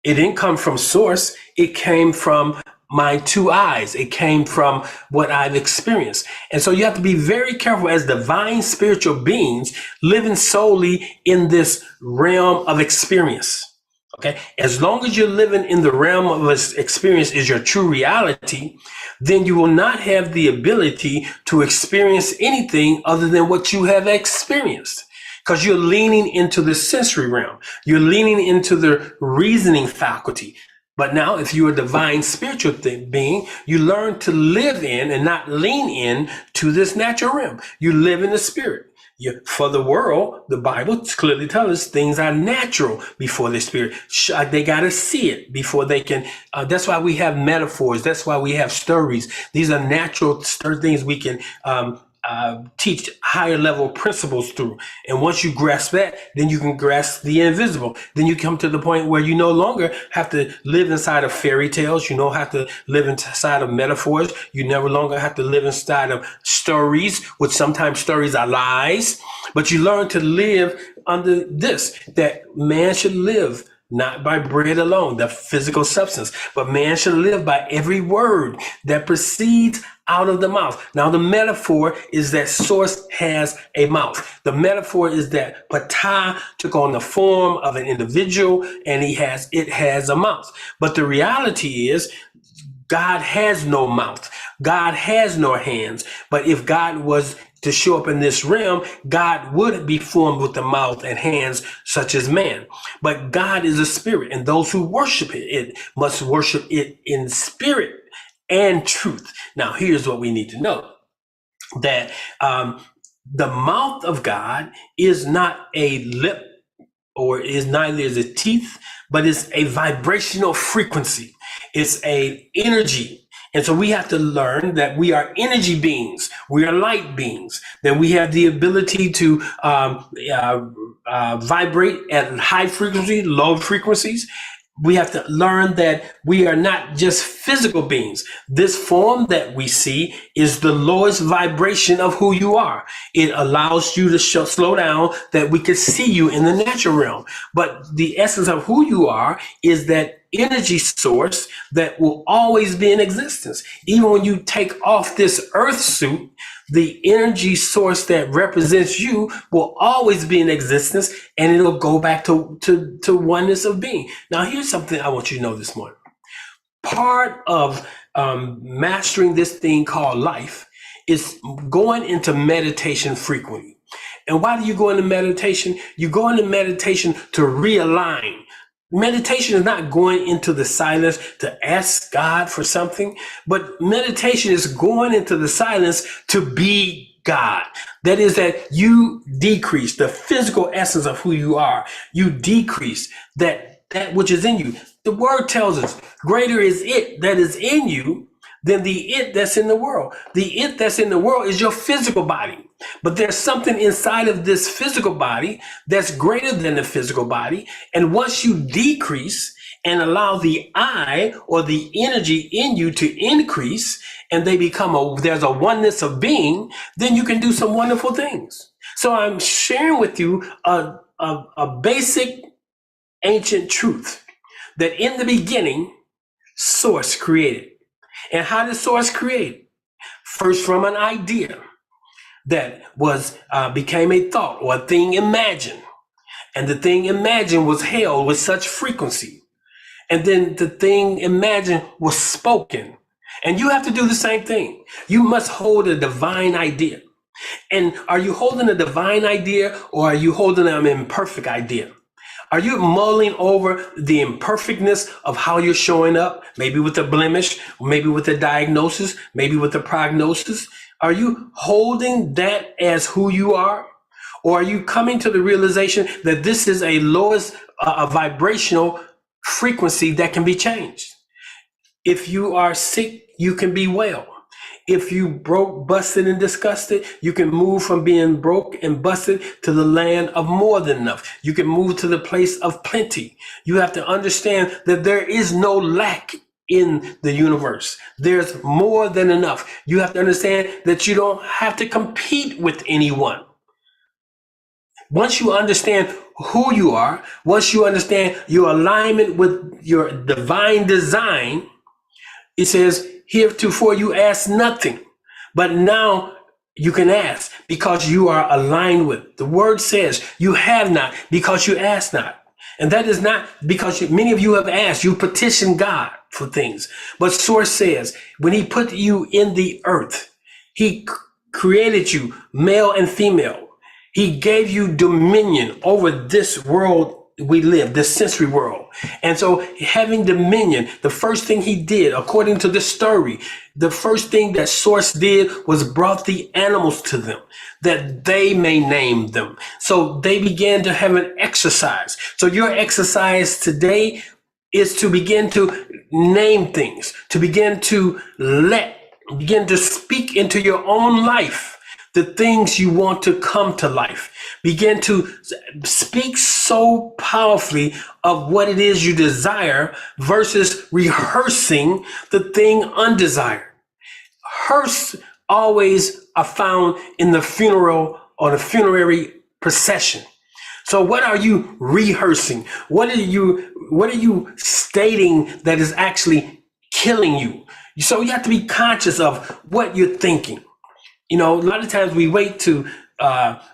Speaker 2: It didn't come from source. It came from my two eyes. It came from what I've experienced. And so you have to be very careful as divine spiritual beings living solely in this realm of experience. Okay, as long as you're living in the realm of experience is your true reality, then you will not have the ability to experience anything other than what you have experienced, because you're leaning into the sensory realm. You're leaning into the reasoning faculty. But now, if you're a divine spiritual being, you learn to live in and not lean in to this natural realm. You live in the spirit. For the world, the Bible clearly tells us things are natural before the spirit. They got to see it before they can. That's why we have metaphors. That's why we have stories. These are natural things we can teach higher level principles through. And once you grasp that, then you can grasp the invisible. Then you come to the point where you no longer have to live inside of fairy tales. You don't have to live inside of metaphors. You never longer have to live inside of stories, which sometimes stories are lies. But you learn to live under this, that man should live not by bread alone, the physical substance, but man should live by every word that proceeds out of the mouth. Now, the metaphor is that source has a mouth. The metaphor is that Ptah took on the form of an individual, and it has a mouth. But the reality is, God has no mouth. God has no hands. But if God was to show up in this realm, God would be formed with a mouth and hands such as man. But God is a spirit, and those who worship it must worship it in spirit and truth. Now, here's what we need to know, that the mouth of God is not a lip, or is neither is it teeth, but it's a vibrational frequency. It's a energy. And so we have to learn that we are energy beings. We are light beings, that we have the ability to vibrate at high frequency, low frequencies. We have to learn that we are not just physical beings. This form that we see is the lowest vibration of who you are. It allows you to slow down, that we can see you in the natural realm. But the essence of who you are is that energy source that will always be in existence. Even when you take off this earth suit, the energy source that represents you will always be in existence, and it'll go back to oneness of being. Now, here's something I want you to know this morning. Part of mastering this thing called life is going into meditation frequently. And why do you go into meditation? You go into meditation to realign. Meditation is not going into the silence to ask God for something, but meditation is going into the silence to be God. That is, that you decrease the physical essence of who you are. You decrease that which is in you. The word tells us, greater is it that is in you than the it that's in the world. The it that's in the world is your physical body. But there's something inside of this physical body that's greater than the physical body. And once you decrease and allow the I, or the energy in you, to increase, and they become there's a oneness of being, then you can do some wonderful things. So I'm sharing with you a basic ancient truth, that in the beginning, source created. And how did source create? First, from an idea that became a thought or a thing imagined. And the thing imagined was held with such frequency. And then the thing imagined was spoken And you have to do the same thing. You must hold a divine idea. And are you holding a divine idea, or are you holding an imperfect idea? Are you mulling over the imperfectness of how you're showing up? Maybe with a blemish, maybe with a diagnosis, maybe with a prognosis. Are you holding that as who you are? Or are you coming to the realization that this is a lowest a vibrational frequency that can be changed? If you are sick, you can be well. If you broke, busted, and disgusted, you can move from being broke and busted to the land of more than enough. You can move to the place of plenty. You have to understand that there is no lack in the universe. There's more than enough. You have to understand that you don't have to compete with anyone. Once you understand who you are, once you understand your alignment with your divine design, it says, heretofore you ask nothing, but now you can ask because you are aligned with. The word says you have not because you ask not. And that is not because many of you have asked, you petition God for things. But source says when he put you in the earth, he created you male and female. He gave you dominion over this world we live, this sensory world. And so having dominion, the first thing he did, according to this story, the first thing that Source did was brought the animals to them that they may name them. So they began to have an exercise. So your exercise today is to begin to name things, to begin to begin to speak into your own life the things you want to come to life. Begin to speak so powerfully of what it is you desire versus rehearsing the thing undesired. Hearse always are found in the funeral or the funerary procession. So what are you rehearsing? What are you stating that is actually killing you? So you have to be conscious of what you're thinking. You know, a lot of times we wait to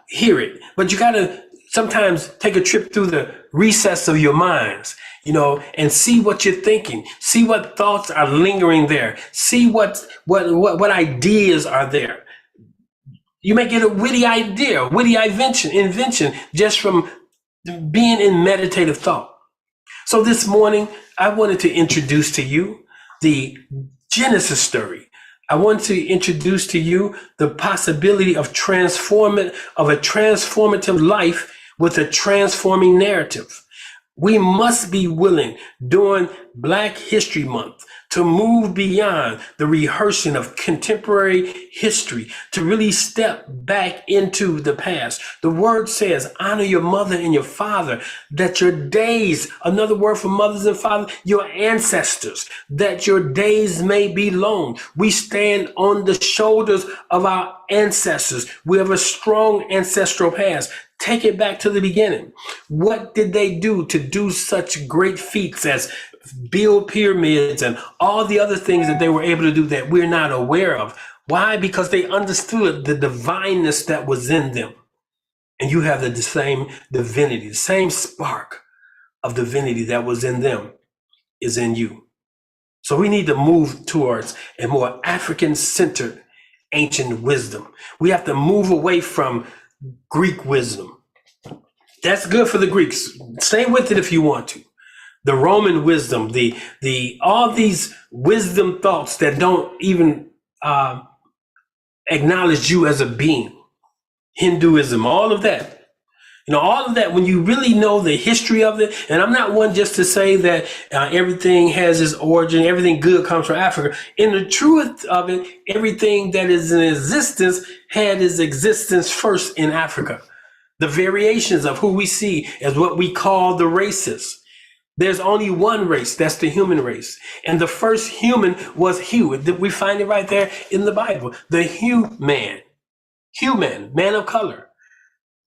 Speaker 2: hear it, but you got to sometimes take a trip through the recess of your minds, you know, and see what you're thinking, see what thoughts are lingering there, see what ideas are there. You may get a witty idea, witty invention just from being in meditative thought. So this morning, I wanted to introduce to you the Genesis story. I want to introduce to you the possibility of a transformative life with a transforming narrative. We must be willing during Black History Month to move beyond the rehearsing of contemporary history, to really step back into the past. The word says, honor your mother and your father, that your days, another word for mothers and fathers, your ancestors, that your days may be long. We stand on the shoulders of our ancestors. We have a strong ancestral past. Take it back to the beginning. What did they do to do such great feats as build pyramids and all the other things that they were able to do that we're not aware of? Why? Because they understood the divineness that was in them. And you have the same divinity, the same spark of divinity that was in them is in you. So we need to move towards a more African-centered ancient wisdom. We have to move away from Greek wisdom. That's good for the Greeks. Stay with it if you want to. The Roman wisdom, the all these wisdom thoughts that don't even acknowledge you as a being. Hinduism, all of that. You know, all of that, when you really know the history of it, and I'm not one just to say that everything has its origin, everything good comes from Africa. In the truth of it, everything that is in existence had its existence first in Africa. The variations of who we see as what we call the races. There's only one race, that's the human race. And the first human was Hugh. We find it right there in the Bible. The human, man of color.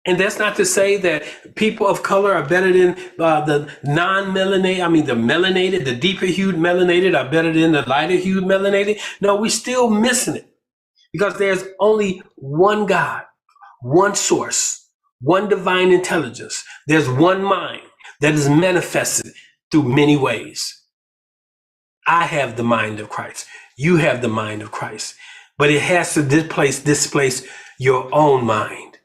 Speaker 2: And that's not to say that people of color are better than the non-melanated, the melanated, the deeper hued melanated are better than the lighter hued melanated. No, we're still missing it because there's only one God, one source, one divine intelligence. There's one mind that is manifested through many ways. I have the mind of Christ. You have the mind of Christ, but it has to displace your own mind.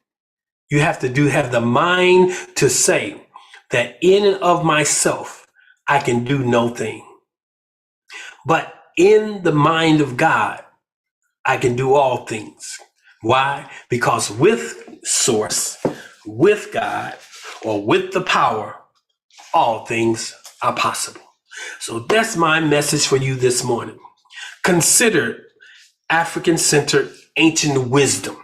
Speaker 2: You have the mind to say that in and of myself, I can do no thing. But in the mind of God, I can do all things. Why? Because with source, with God, or with the power, all things are possible. So that's my message for you this morning. Consider African-centered ancient wisdom.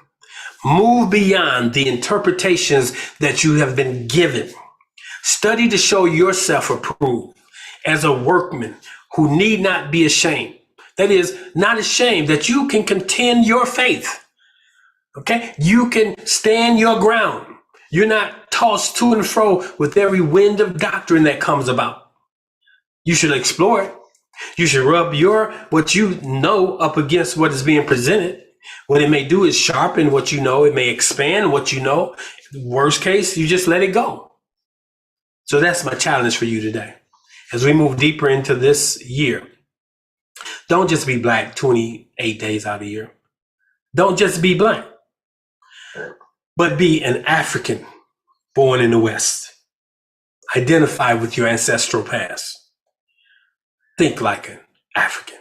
Speaker 2: Move beyond the interpretations that you have been given. Study to show yourself approved as a workman who need not be ashamed. That is, not ashamed, that you can contend your faith. Okay? You can stand your ground. You're not tossed to and fro with every wind of doctrine that comes about. You should explore it. You should rub what you know up against what is being presented. What it may do is sharpen what you know. It may expand what you know. Worst case, you just let it go. So that's my challenge for you today. As we move deeper into this year, don't just be black 28 days out of the year. Don't just be black, but be an African born in the West. Identify with your ancestral past. Think like an African.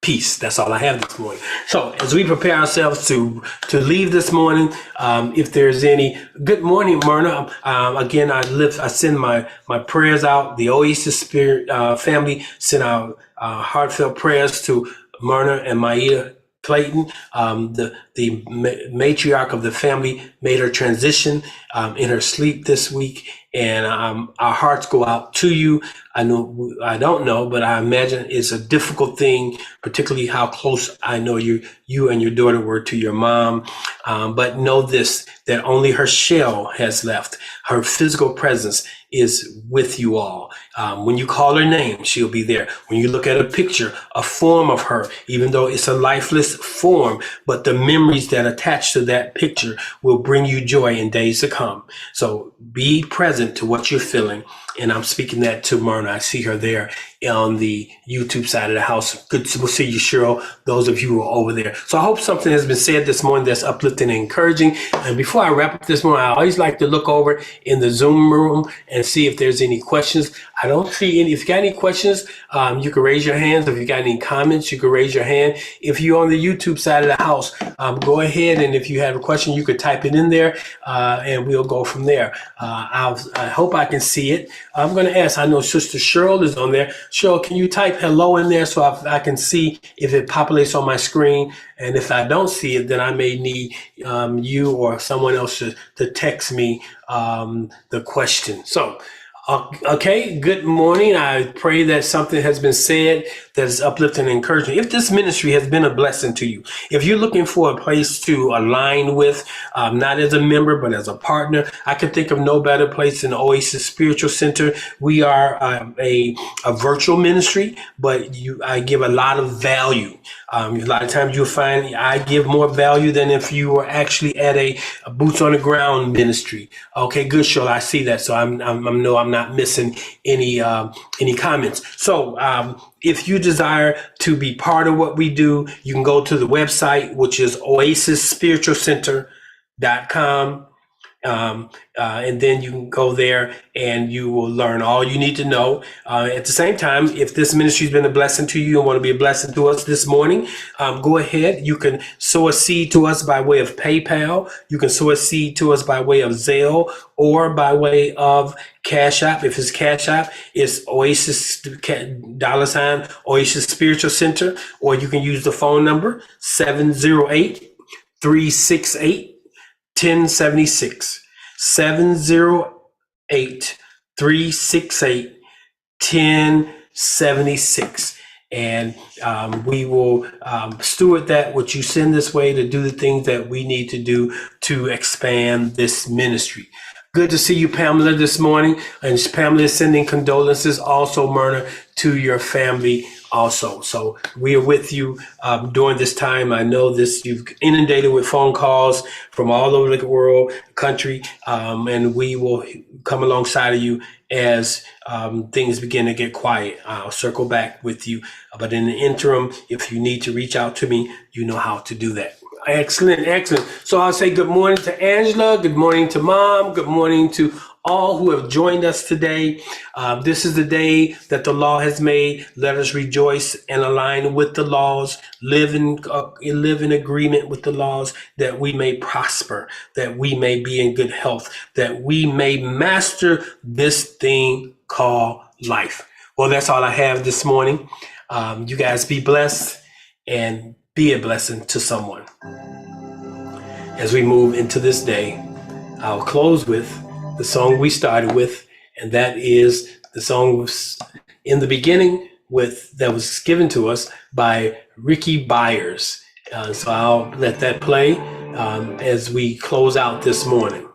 Speaker 2: Peace. That's all I have this morning. So as we prepare ourselves to leave this morning, if there's any, good morning, Myrna. Again, I send my prayers out. The Oasis Spirit family send out heartfelt prayers to Myrna and Maida Clayton. The matriarch of the family made her transition in her sleep this week, and our hearts go out to you. I don't know, but I imagine it's a difficult thing, particularly how close I know you and your daughter were to your mom. But know this, that only her shell has left. Her physical presence is with you all. When you call her name, she'll be there. When you look at a picture, a form of her, even though it's a lifeless form, but the memories that attach to that picture will bring you joy in days to come. So be present to what you're feeling. And I'm speaking that to Myrna. I see her there on the YouTube side of the house. Good to see you, Cheryl, those of you who are over there. So I hope something has been said this morning that's uplifting and encouraging. And before I wrap up this morning, I always like to look over in the Zoom room and see if there's any questions. I don't see any. If you got any questions, you can raise your hands. If you got any comments, you can raise your hand. If you're on the YouTube side of the house, go ahead, and if you have a question, you could type it in there, and we'll go from there. I hope I can see it. I'm going to ask, I know Sister Cheryl is on there. Cheryl, can you type hello in there so I can see if it populates on my screen? And if I don't see it, then I may need you or someone else to text me the question. So, okay, good morning. I pray that something has been said that is uplifting and encouraging. If this ministry has been a blessing to you, if you're looking for a place to align with, not as a member, but as a partner, I can think of no better place than Oasis Spiritual Center. We are a virtual ministry, but I give a lot of value. A lot of times you'll find I give more value than if you were actually at a boots on the ground ministry. Okay, good, Cheryl. I see that. So I know I'm not missing any comments. So if you desire to be part of what we do, you can go to the website, which is oasisspiritualcenter.com. And then you can go there and you will learn all you need to know. At the same time, if this ministry has been a blessing to you and want to be a blessing to us this morning, go ahead. You can sow a seed to us by way of PayPal. You can sow a seed to us by way of Zelle or by way of Cash App. If it's Cash App, it's Oasis $ Oasis Spiritual Center, or you can use the phone number 708-368-1076, 708-368-1076. And we will steward that which you send this way to do the things that we need to do to expand this ministry. Good to see you, Pamela, this morning. And Pamela is sending condolences also, Myrna, to your family also. So we are with you during this time. I know this, you've inundated with phone calls from all over the world, country, and we will come alongside of you as things begin to get quiet. I'll circle back with you. But in the interim, if you need to reach out to me, you know how to do that. Excellent, excellent. So I'll say good morning to Angela, good morning to Mom, good morning to all who have joined us today. This is the day that the law has made. Let us rejoice and align with the laws, live in agreement with the laws, that we may prosper, that we may be in good health, that we may master this thing called life. Well, that's all I have this morning. You guys be blessed and be a blessing to someone. As we move into this day, I'll close with the song we started with, and that is the song in the beginning that was given to us by Ricky Byers. So I'll let that play as we close out this morning.